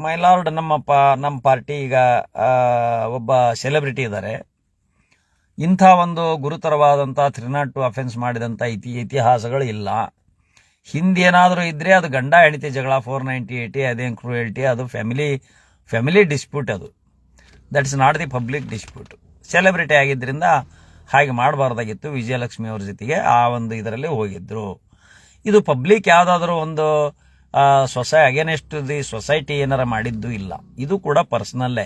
My lord ನಮ್ಮ party ಈಗ ಒಬ್ಬ ಸೆಲೆಬ್ರಿಟಿ ಇದ್ದಾರೆ. ಇಂಥ ಒಂದು ಗುರುತರವಾದಂಥ 302 ಅಫೆನ್ಸ್ ಮಾಡಿದಂಥ ಇತಿಹಾಸಗಳು ಇಲ್ಲ. ಹಿಂದೇನಾದರೂ ಇದ್ದರೆ ಅದು ಗಂಡ ಹೆಂಡತಿ ಜಗಳ, 498 ಅದೇನು ಕ್ರೂಯಲ್ಟಿ, ಅದು ಫ್ಯಾಮಿಲಿ ಡಿಸ್ಪ್ಯೂಟ್. ಅದು that is not the public dispute. Celebrity ಆಗಿದ್ದರಿಂದ ಹಾಗೆ ಮಾಡಬಾರ್ದಾಗಿತ್ತು. ವಿಜಯಲಕ್ಷ್ಮಿ ಅವ್ರ ಜೊತೆಗೆ ಆ ಒಂದು ಇದರಲ್ಲಿ ಹೋಗಿದ್ರು. ಇದು ಪಬ್ಲಿಕ್ ಯಾವುದಾದ್ರೂ ಒಂದು ಅಗೇನೆಸ್ಟ್ ದಿ ಸೊಸೈಟಿ ಏನಾರ ಮಾಡಿದ್ದು ಇಲ್ಲ. ಇದು ಕೂಡ ಪರ್ಸನಲ್ಲೇ.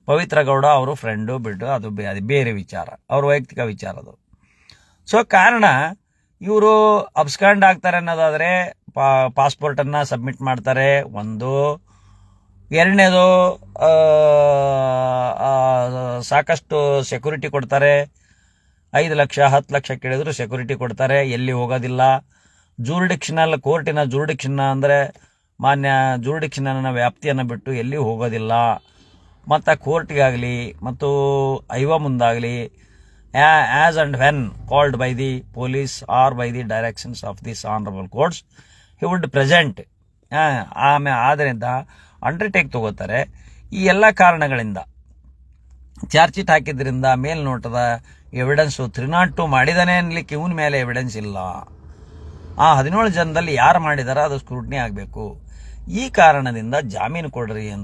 ಪವಿತ್ರ ಗೌಡ ಅವರು ಫ್ರೆಂಡು ಬಿಟ್ಟು ಅದು ಬೇರೆ ವಿಚಾರ, ಅವ್ರ ವೈಯಕ್ತಿಕ ವಿಚಾರ ಅದು. ಸೊ ಕಾರಣ ಇವರು ಅಬ್ಸ್ಕಾಂಡ್ ಆಗ್ತಾರೆ ಅನ್ನೋದಾದರೆ ಪಾಸ್ಪೋರ್ಟನ್ನು ಸಬ್ಮಿಟ್ ಮಾಡ್ತಾರೆ. ಒಂದು ಎರಡನೇದು ಸಾಕಷ್ಟು ಸೆಕ್ಯೂರಿಟಿ ಕೊಡ್ತಾರೆ. 5 ಲಕ್ಷ 10 ಲಕ್ಷ ಕೇಳಿದ್ರು ಸೆಕ್ಯೂರಿಟಿ ಕೊಡ್ತಾರೆ. ಎಲ್ಲಿ ಹೋಗೋದಿಲ್ಲ. ಕೋರ್ಟಿನ ಜೂರಿಡಿಕ್ಷನ್ ಅಂದರೆ ಮಾನ್ಯ ಜೂರಿಡಿಕ್ಷನ್ನ ವ್ಯಾಪ್ತಿಯನ್ನು ಬಿಟ್ಟು ಎಲ್ಲಿ ಹೋಗೋದಿಲ್ಲ. ಮತ್ತು ಕೋರ್ಟ್ಗಾಗಲಿ ಮತ್ತು ಐವ ಮುಂದಾಗಲಿ as and when called by the police or by the directions of this honourable courts he would present. ಆದ್ದರಿಂದ ಅಂಡರ್ಟೇಕ್ ತಗೋತಾರೆ. ಈ ಎಲ್ಲ ಕಾರಣಗಳಿಂದ ಚಾರ್ಜ್ ಶೀಟ್ ಹಾಕಿದ್ರಿಂದ ಮೇಲ್ನೋಟದ ಎವಿಡೆನ್ಸು 302 ಮಾಡಿದಾನೆ ಅನ್ಲಿಕ್ಕೆ ಇವನ ಮೇಲೆ ಎವಿಡೆನ್ಸ್ ಇಲ್ಲ. ಆ 17 ಜನದಲ್ಲಿ ಯಾರು ಮಾಡಿದಾರ ಅದು ಸ್ಕ್ರೂಟ್ನಿ ಆಗಬೇಕು. ಈ ಕಾರಣದಿಂದ ಜಾಮೀನು ಕೊಡ್ರಿ ಅಂತ